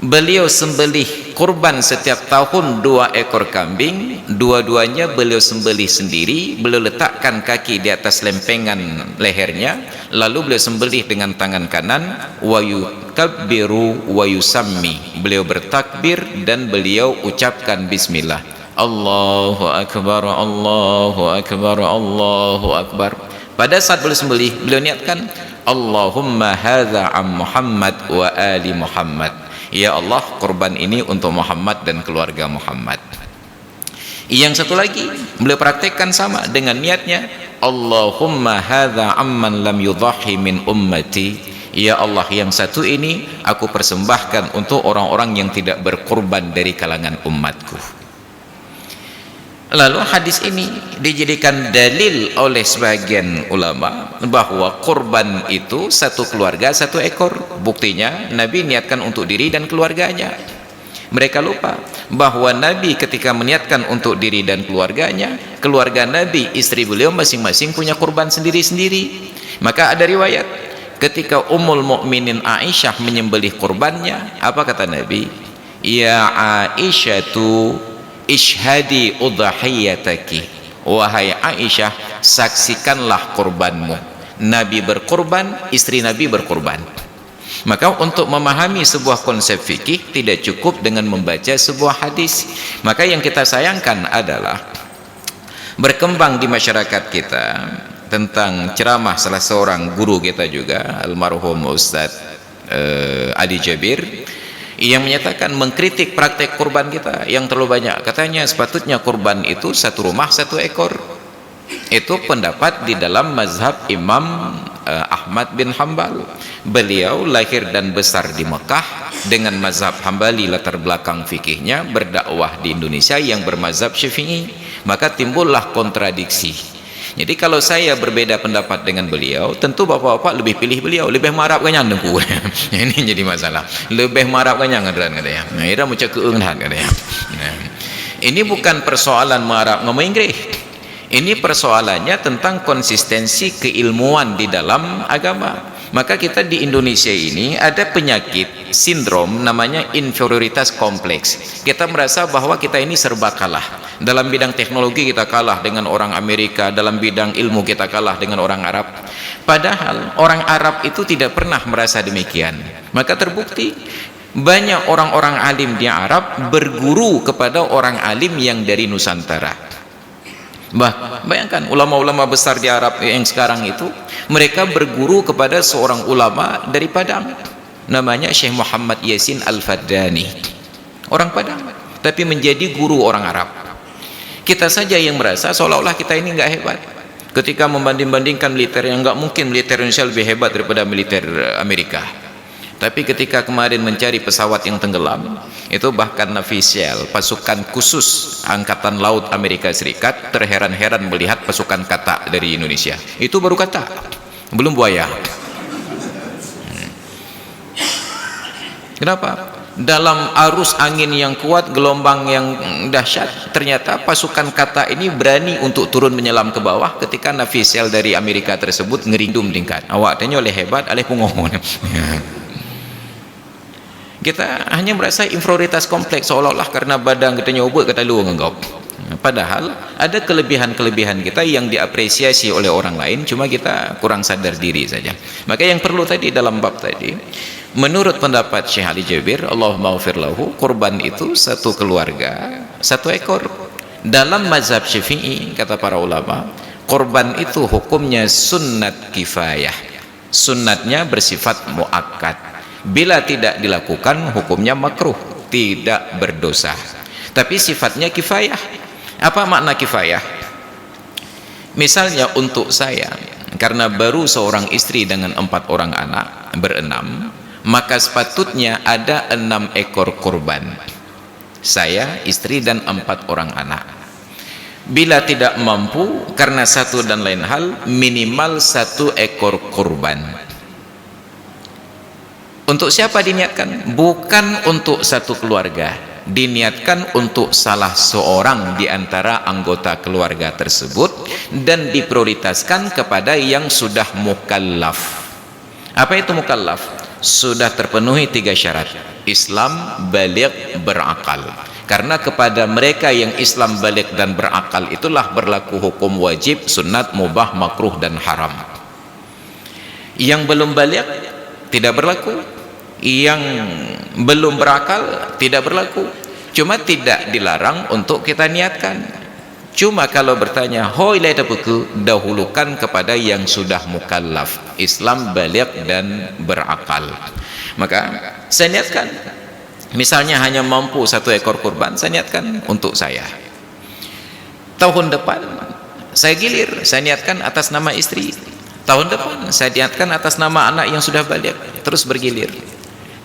beliau sembelih kurban setiap tahun 2 ekor kambing, dua-duanya beliau sembelih sendiri, beliau letakkan kaki di atas lempengan lehernya, lalu beliau sembelih dengan tangan kanan, wa yukabbiru wa yusammi, beliau bertakbir dan beliau ucapkan bismillah. Allahu akbar, Allahu akbar, Allahu akbar. Pada saat beliau sembelih, beliau niatkan Allahumma hadza am Muhammad wa ali Muhammad. Ya Allah, kurban ini untuk Muhammad dan keluarga Muhammad. Yang satu lagi beliau praktekkan sama dengan niatnya, Allahumma hadza amman lam yudhahi min ummati. Ya Allah, yang satu ini aku persembahkan untuk orang-orang yang tidak berkurban dari kalangan umatku. Lalu hadis ini dijadikan dalil oleh sebagian ulama bahwa kurban itu satu keluarga satu ekor. Buktinya Nabi niatkan untuk diri dan keluarganya. Mereka lupa bahwa Nabi ketika meniatkan untuk diri dan keluarganya, keluarga Nabi, istri beliau masing-masing punya kurban sendiri-sendiri. Maka ada riwayat ketika Ummul Mukminin Aisyah menyembelih kurbannya, apa kata Nabi? Ya Aisyatu ishhadi udhiyataki, wahai Aisyah, saksikanlah kurbanmu. Nabi berkurban, istri Nabi berkurban. Maka untuk memahami sebuah konsep fikih tidak cukup dengan membaca sebuah hadis. Maka yang kita sayangkan adalah berkembang di masyarakat kita tentang ceramah salah seorang guru kita juga, almarhum Ustadz Adi Jabir, yang menyatakan mengkritik praktek kurban kita yang terlalu banyak. Katanya sepatutnya kurban itu satu rumah satu ekor. Itu pendapat di dalam mazhab Imam Ahmad bin Hanbal. Beliau lahir dan besar di Mekah, dengan mazhab Hambali latar belakang fikihnya, berdakwah di Indonesia yang bermazhab Syafi'i, maka timbullah kontradiksi. Jadi kalau saya berbeda pendapat dengan beliau, tentu bapak-bapak lebih pilih beliau, lebih marap kanyang dengku. Ini jadi masalah. Lebih marap kanyang katanya. Nah, ira macam keunghan katanya. Nah, ini bukan persoalan marap ngomong Inggris. Ini persoalannya tentang konsistensi keilmuan di dalam agama. Maka kita di Indonesia ini ada penyakit sindrom namanya inferioritas kompleks. Kita merasa bahwa kita ini serba kalah. Dalam bidang teknologi kita kalah dengan orang Amerika, dalam bidang ilmu kita kalah dengan orang Arab. Padahal orang Arab itu tidak pernah merasa demikian. Maka terbukti banyak orang-orang alim di Arab berguru kepada orang alim yang dari Nusantara. Bayangkan ulama-ulama besar di Arab yang sekarang itu, mereka berguru kepada seorang ulama dari Padang, namanya Syekh Muhammad Yasin Al-Faddani, orang Padang, tapi menjadi guru orang Arab. Kita saja yang merasa seolah-olah kita ini nggak hebat ketika membanding-bandingkan militer, yang nggak mungkin militer Indonesia lebih hebat daripada militer Amerika. Tapi ketika kemarin mencari pesawat yang tenggelam, itu bahkan Navy-SEAL, pasukan khusus Angkatan Laut Amerika Serikat, terheran-heran melihat pasukan katak dari Indonesia. Itu baru katak, belum buaya. Kenapa? Dalam arus angin yang kuat, gelombang yang dahsyat, ternyata pasukan katak ini berani untuk turun menyelam ke bawah ketika Navy-SEAL dari Amerika tersebut ngerindum tingkat. Awak tanya oleh hebat, oleh pungohon. Kita hanya merasa inferioritas kompleks, seolah-olah karena badang kita nyoba kata lu nganggap. Padahal ada kelebihan-kelebihan kita yang diapresiasi oleh orang lain, cuma kita kurang sadar diri saja. Maka yang perlu tadi dalam bab tadi, menurut pendapat Syekh Ali Jabir, Allahumma ghfir lahu, kurban itu satu keluarga, satu ekor. Dalam mazhab Syafi'i, kata para ulama, kurban itu hukumnya sunnat kifayah. Sunnatnya bersifat muakkad. Bila tidak dilakukan, hukumnya makruh, tidak berdosa. Tapi sifatnya kifayah. Apa makna kifayah? Misalnya untuk saya, karena baru seorang istri dengan 4 orang anak, berenam, maka sepatutnya ada 6 ekor kurban. Saya, istri, dan 4 orang anak. Bila tidak mampu, karena satu dan lain hal, minimal 1 ekor kurban. Untuk siapa diniatkan? Bukan untuk satu keluarga, diniatkan untuk salah seorang di antara anggota keluarga tersebut, dan diprioritaskan kepada yang sudah mukallaf. Apa itu mukallaf? Sudah terpenuhi 3 syarat: Islam, baligh, berakal. Karena kepada mereka yang Islam, baligh, dan berakal itulah berlaku hukum wajib, sunat, mubah, makruh, dan haram. Yang belum baligh tidak berlaku, yang belum berakal tidak berlaku. Cuma tidak dilarang untuk kita niatkan. Cuma kalau bertanya, hoi lai tapuku, dahulukan kepada yang sudah mukallaf, Islam, baligh, dan berakal. Maka saya niatkan, misalnya hanya mampu 1 ekor kurban, saya niatkan untuk saya. Tahun depan saya gilir, saya niatkan atas nama istri. Tahun depan saya niatkan atas nama anak yang sudah baligh, terus bergilir.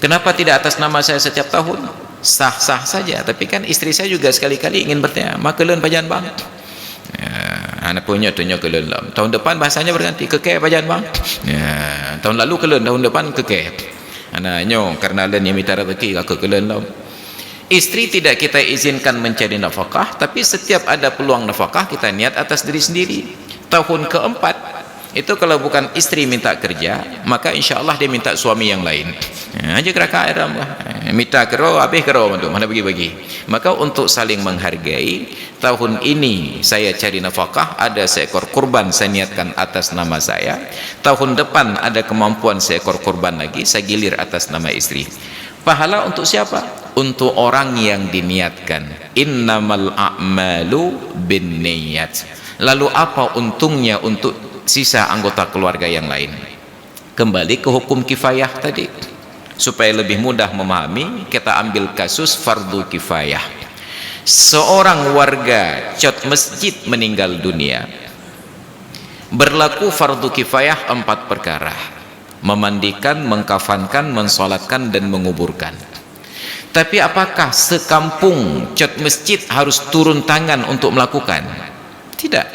Kenapa tidak atas nama saya setiap tahun? Sah-sah saja, tapi kan istri saya juga sekali-kali ingin bertanya, mak kelen pajan bang? Ya, anak punya tanya kelen lah. Tahun depan bahasanya berganti, keke pajan bang? Ya, tahun lalu kelen, tahun depan keke. Anaknya karena len yang minta rezeki, kakak kelen lah. Istri tidak kita izinkan mencari nafkah, tapi setiap ada peluang nafkah kita niat atas diri sendiri. Tahun keempat itu kalau bukan istri minta kerja, maka insya Allah dia minta suami yang lain. Aja keraka aram, minta kero, habis kero, mana bagi-bagi. Maka untuk saling menghargai, tahun ini saya cari nafkah, ada seekor kurban saya niatkan atas nama saya. Tahun depan ada kemampuan seekor kurban lagi, saya gilir atas nama istri. Pahala untuk siapa? Untuk orang yang diniatkan. Innamal a'malu binniyat. Lalu apa untungnya untuk sisa anggota keluarga yang lain? Kembali ke hukum kifayah tadi, supaya lebih mudah memahami, kita ambil kasus fardu kifayah. Seorang warga cot masjid meninggal dunia, berlaku fardu kifayah 4 perkara: memandikan, mengkafankan, mensolatkan, dan menguburkan. Tapi apakah sekampung cat masjid harus turun tangan untuk melakukan? Tidak.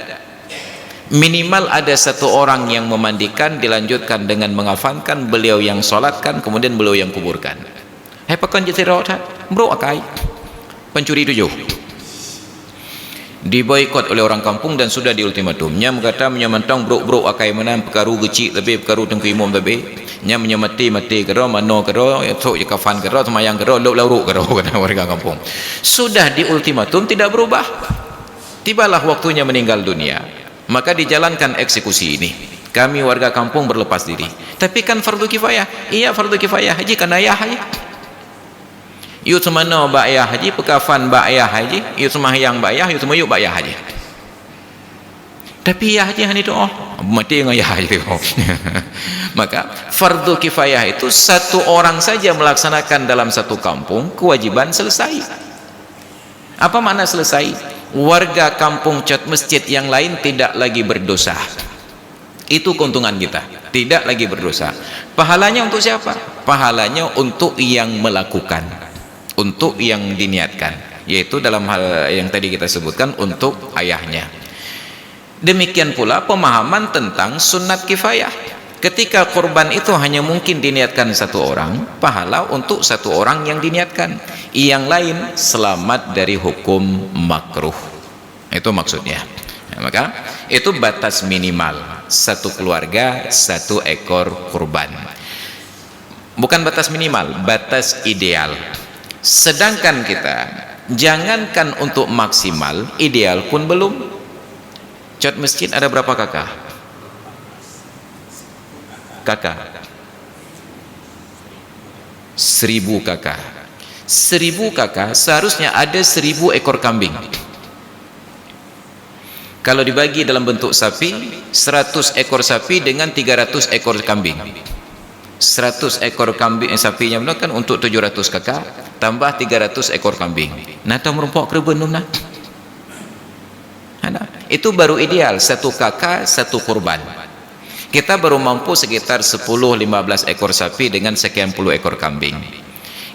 Minimal ada satu orang yang memandikan, dilanjutkan dengan mengafankan, beliau yang solatkan, kemudian beliau yang kuburkan. Hai pakan jadi rawat bro akai pencuri tujuh diboikot oleh orang kampung dan sudah di ultimatumnya berkata menyamantang bro akai menang perkaru kecil tapi perkaru tengku imam tapi nya menyamati mati kero mano kero esok je kafan kero semayang kero lauk kero kata warga kampung. Sudah di ultimatum tidak berubah, tibalah waktunya meninggal dunia, maka dijalankan eksekusi ini. Kami warga kampung berlepas diri. Tapi kan fardu kifayah. Iya fardu kifayah haji kan ayah haji. Yu semana ba ayah haji, pekafan ba ayah haji, yu semahyang ba ayah, yu semayuk ba ayah haji. Tapi ayah haji hani tu mati dengan ayah haji. Maka fardu kifayah itu satu orang saja melaksanakan dalam satu kampung, kewajiban selesai. Apa makna selesai? Warga kampung cat masjid yang lain tidak lagi berdosa. Itu keuntungan kita, tidak lagi berdosa. Pahalanya untuk siapa? Pahalanya untuk yang melakukan, untuk yang diniatkan, yaitu dalam hal yang tadi kita sebutkan untuk ayahnya. Demikian pula pemahaman tentang sunnat kifayah. Ketika kurban itu hanya mungkin diniatkan satu orang, pahala untuk satu orang yang diniatkan, yang lain selamat dari hukum makruh. Itu maksudnya. Maka itu batas minimal, satu keluarga satu ekor kurban. Bukan batas minimal, batas ideal. Sedangkan kita jangankan untuk maksimal, ideal pun belum. Cat masjid ada berapa kakak? Kakak 1000 kakak. 1000 kakak seharusnya ada 1000 ekor kambing. Kalau dibagi dalam bentuk sapi, 100 ekor sapi dengan 300 ekor kambing. 100 ekor kambing sapinya benar kan untuk 700 kakak, tambah 300 ekor kambing. Nah, tahu merumpok kerben nah. Itu baru ideal, satu kakak satu kurban. Kita baru mampu sekitar 10-15 ekor sapi dengan sekian puluh ekor kambing.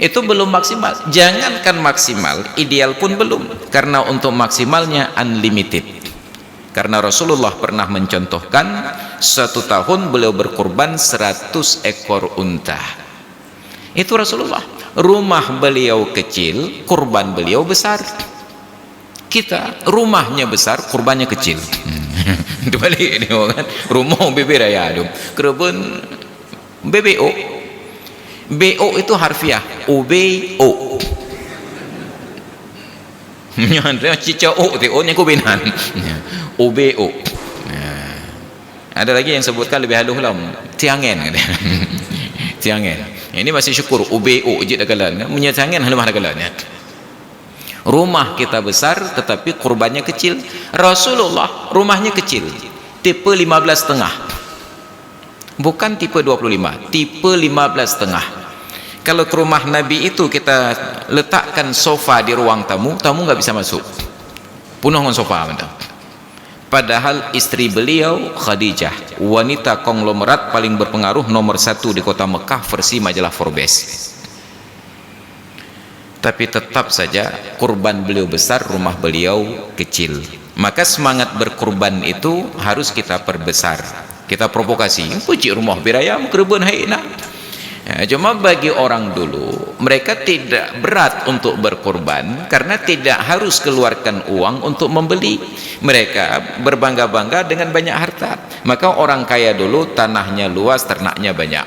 Itu belum maksimal. Jangankan maksimal, ideal pun belum. Karena untuk maksimalnya unlimited. Karena Rasulullah pernah mencontohkan suatu tahun beliau berkurban 100 ekor unta. Itu Rasulullah. Rumah beliau kecil, kurban beliau besar. Kita rumahnya besar, kurbannya kecil. Itu balik ni kan. Rumah bebe raya tu. Kerben BBO. BO itu harfiah. OBO. Nyandra cica o tu o ni ko benan. OBO. Ada lagi yang sebutkan lebih halus lah. Tiangen. Tiangen. Ini masih syukur OBO je dah kalan. Menyatiangen halimah dah kalan. Rumah kita besar tetapi kurbannya kecil. Rasulullah rumahnya kecil, tipe 15,5, bukan tipe 25, tipe 15,5. Kalau ke rumah Nabi itu kita letakkan sofa di ruang tamu, tamu nggak bisa masuk, penuh dengan sofa. Padahal istri beliau Khadijah, wanita konglomerat paling berpengaruh nomor 1 di kota Mekah versi majalah Forbes. Tapi tetap saja kurban beliau besar, rumah beliau kecil. Maka semangat berkurban itu harus kita perbesar, kita provokasi. Puji rumah biraya kurban haina. Cuma bagi orang dulu, mereka tidak berat untuk berkurban karena tidak harus keluarkan uang untuk membeli. Mereka berbangga-bangga dengan banyak harta. Maka orang kaya dulu tanahnya luas, ternaknya banyak.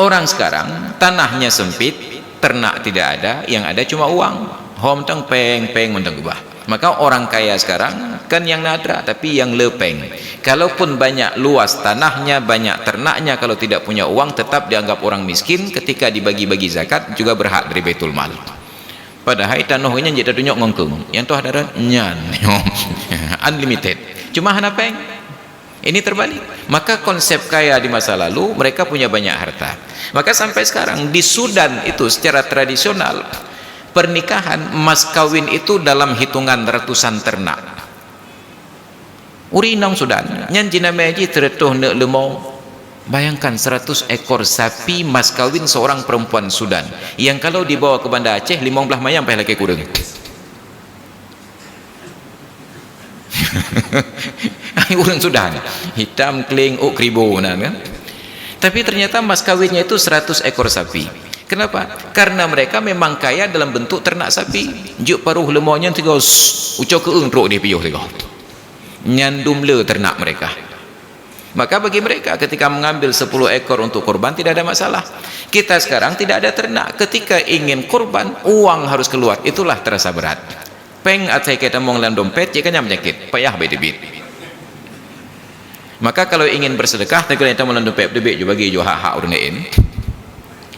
Orang sekarang tanahnya sempit, ternak tidak ada, yang ada cuma uang. Hom tang peng mentang ubah. Maka orang kaya sekarang kan yang nadra tapi yang lepeng. Kalaupun banyak luas tanahnya, banyak ternaknya, kalau tidak punya uang tetap dianggap orang miskin. Ketika dibagi-bagi zakat juga berhak dari Baitul Mal. Padahal tanahnya jadi tunjuk ngongkung. Yang tu ada nyan unlimited. Cuma hana peng. Ini terbalik. Maka konsep kaya di masa lalu, mereka punya banyak harta. Maka sampai sekarang di Sudan itu secara tradisional, pernikahan mas kawin itu dalam hitungan ratusan ternak. Uri nang Sudan, nyan jina meji teretuh nek lemau. Bayangkan 100 ekor sapi mas kawin seorang perempuan Sudan, yang kalau dibawa ke Banda Aceh 15 mayam payah lagi kurang. Orang Sudan hitam keling kribo kan. Tapi ternyata mas kawinnya itu 100 ekor sapi. Kenapa? Karena mereka memang kaya dalam bentuk ternak sapi. Juk paruh lemahnya tiga ucap keung teruk dia piyuh tiga. Nyandum le ternak mereka. Maka bagi mereka ketika mengambil 10 ekor untuk korban tidak ada masalah. Kita sekarang tidak ada ternak, ketika ingin korban uang harus keluar, itulah terasa berat. Peng atai kita mau dalam dompet, jika penyakit payah bedebit. Maka kalau ingin bersedekah, kita mau dalam dompet debit juga bagi juga hak orang lain.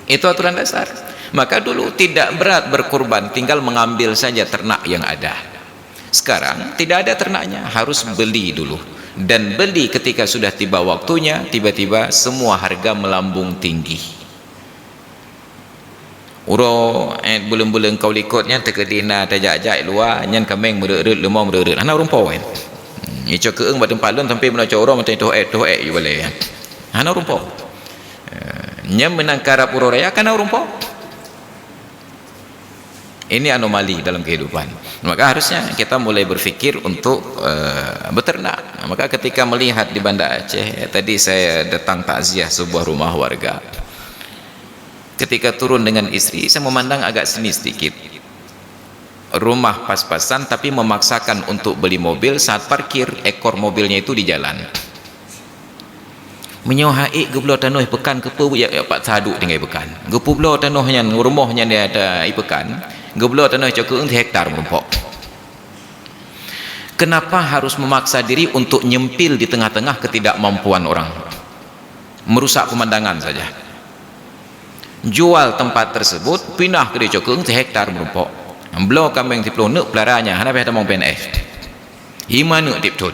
Itu aturan dasar. Maka dulu tidak berat berkorban, tinggal mengambil saja ternak yang ada. Sekarang tidak ada ternaknya, harus beli dulu. Dan beli ketika sudah tiba waktunya, tiba-tiba semua harga melambung tinggi. Uro bulan-bulan kau likutnya terkedina terjak-jak luar nyan kameng merut lemah merut ana rumpau kan. Ico keung badem palun sampai menaca orang macam tu you boleh. Ana rumpau. Nyam menangkarap uro raya kana rumpau. Ini anomali dalam kehidupan. Maka harusnya kita mulai berfikir untuk beternak. Maka ketika melihat di Banda Aceh, tadi saya datang takziah sebuah rumah warga. Ketika turun dengan istri, saya memandang agak seni sedikit. Rumah pas-pasan tapi memaksakan untuk beli mobil, saat parkir ekor mobilnya itu di jalan. Menyohai geblo tanuh pekan kepu ya pak saduk tinggal pekan. Gepu blo tanuhnya rumahnya dia ada ipekan. Geblo tanuh cukup hektar merumpok. Kenapa harus memaksa diri untuk nyempil di tengah-tengah ketidakmampuan orang? Merusak pemandangan saja. Jual tempat tersebut, pindah ke dia cukup hektar merumpok. Blo kambing tiplo nuk pelaranya, hana pihak tamang PNF. Himanu tipto.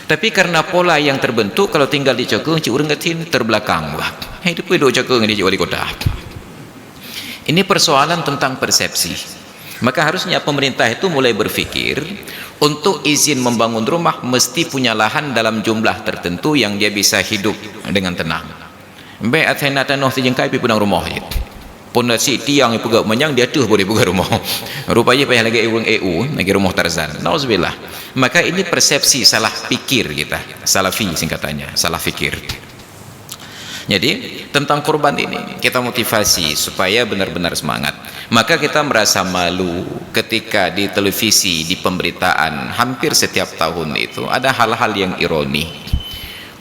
Tapi karena pola yang terbentuk, kalau tinggal di Cokong, cik urang ketin terbelakang. Wah, itu pun duduk Cokong di wali kota. Ini persoalan tentang persepsi. Maka harusnya pemerintah itu mulai berfikir untuk izin membangun rumah mesti punya lahan dalam jumlah tertentu yang dia bisa hidup dengan tenang. Baik athena tanah sejengkai pi punang rumah je. Pondasi tiang yang pegak menyang dia tuh boleh buka rumah. Rupanya payah lagi orang EU lagi rumah Tarzan. Nauzubillah. Maka ini persepsi salah pikir kita, salafi singkatannya, salah fikir. Jadi tentang korban ini kita motivasi supaya benar-benar semangat. Maka kita merasa malu ketika di televisi, di pemberitaan hampir setiap tahun itu ada hal-hal yang ironi.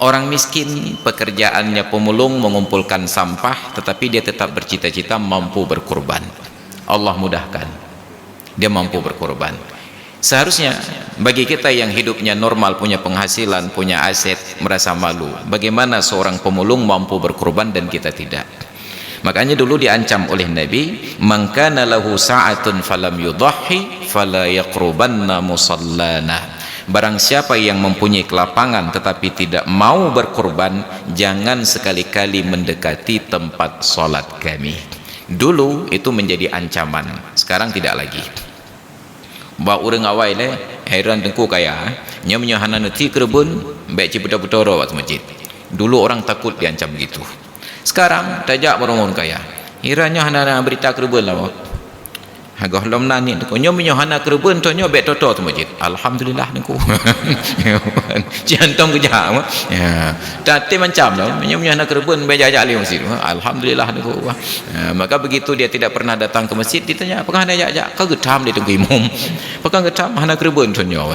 Orang miskin pekerjaannya pemulung mengumpulkan sampah, tetapi dia tetap bercita-cita mampu berkorban. Allah mudahkan, dia mampu berkorban. Seharusnya bagi kita yang hidupnya normal, punya penghasilan, punya aset, merasa malu. Bagaimana seorang pemulung mampu berkorban dan kita tidak? Makanya dulu diancam oleh Nabi, man kana lahu sa'atun falam yudhhi fala yaqrubanna musallana. Barang siapa yang mempunyai kelapangan tetapi tidak mau berkorban, jangan sekali-kali mendekati tempat solat kami. Dulu itu menjadi ancaman, sekarang tidak lagi. Bawa orang awal heran tengku kaya nya menyohana nanti kerebun baik ciputa-putara waktu masjid. Dulu orang takut diancam begitu. Sekarang tajak orang-orang kaya hiranya hana berita kerebun lah. Hagah lom nani tu nyo menyohana kerebun tu nyo baik toto tu masjid. Alhamdulillah niku. Ciantong kerja ya. Tadi macam lah nyo menyohana kerebun baik jajak li masjid. Alhamdulillah niku. Maka begitu dia tidak pernah datang ke masjid, ditanya apakah anda jajak? Kau getam dia tunggu imam. Apakah getam hana kerebun tu nyo.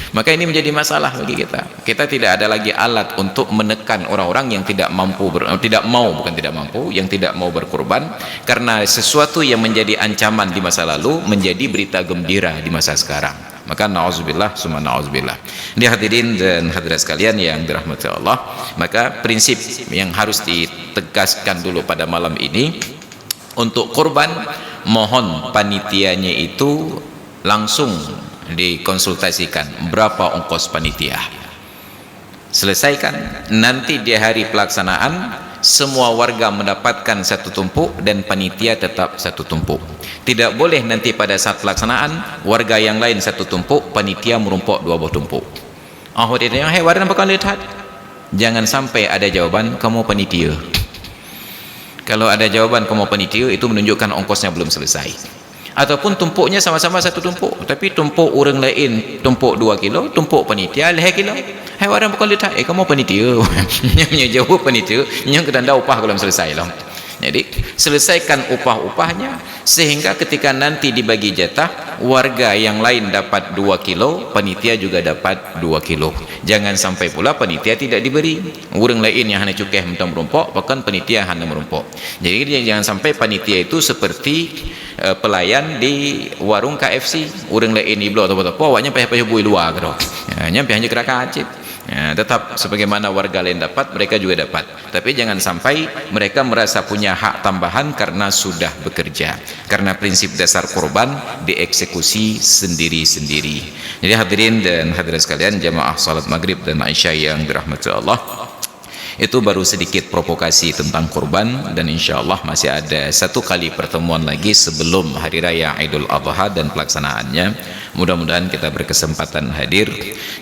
Maka ini menjadi masalah bagi kita. Kita tidak ada lagi alat untuk menekan orang-orang yang tidak mampu yang tidak mau berkorban, karena sesuatu yang menjadi ancaman di masa lalu menjadi berita gembira di masa sekarang. Maka na'udzubillah summa na'udzubillah. Hadirin dan hadirat sekalian yang dirahmati Allah, maka prinsip yang harus ditegaskan dulu pada malam ini, untuk korban mohon panitianya itu langsung dikonsultasikan berapa ongkos panitia, selesaikan. Nanti di hari pelaksanaan semua warga mendapatkan satu tumpuk dan panitia tetap satu tumpuk. Tidak boleh nanti pada saat pelaksanaan warga yang lain satu tumpuk, panitia merumpuk dua buah tumpuk. Dia tanya, hey warna apa kalian lihat? Jangan sampai ada jawaban kamu panitia. Kalau ada jawaban kamu panitia, itu menunjukkan ongkosnya belum selesai. Ataupun tumpuknya sama-sama satu tumpuk, tapi tumpuk orang lain tumpuk 2 kilo, tumpuk panitia 2 kilo. Hai orang bukan letak, kamu panitia. Yang jawab panitia, yang kedanda upah belum selesai lah. Jadi selesaikan upah-upahnya, sehingga ketika nanti dibagi jatah, warga yang lain dapat 2 kilo, panitia juga dapat 2 kilo. Jangan sampai pula panitia tidak diberi, orang lain yang hanya cukai mentang merumpok, bahkan panitia hanya merumpok. Jadi jangan sampai panitia itu seperti pelayan di warung KFC, orang lain di blok atau apa, awaknya payah-payah bui luar ke nyampe hanya kira kacip. Ya, tetap sebagaimana warga lain dapat, mereka juga dapat. Tapi jangan sampai mereka merasa punya hak tambahan karena sudah bekerja. Karena prinsip dasar kurban dieksekusi sendiri-sendiri. Jadi hadirin dan hadirat sekalian, jamaah salat maghrib dan isya yang dirahmati Allah, itu baru sedikit provokasi tentang kurban, dan insya Allah masih ada 1 kali pertemuan lagi sebelum hari raya Idul Adha dan pelaksanaannya. Mudah-mudahan kita berkesempatan hadir,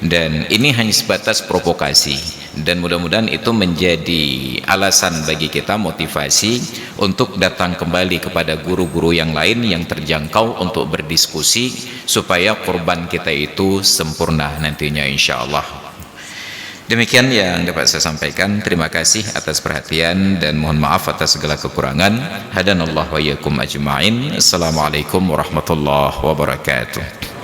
dan ini hanya sebatas provokasi, dan mudah-mudahan itu menjadi alasan bagi kita, motivasi untuk datang kembali kepada guru-guru yang lain yang terjangkau untuk berdiskusi supaya kurban kita itu sempurna nantinya insya Allah. Demikian yang dapat saya sampaikan. Terima kasih atas perhatian dan mohon maaf atas segala kekurangan. Hadanallahu wa iyyakum ajma'in. Assalamualaikum warahmatullahi wabarakatuh.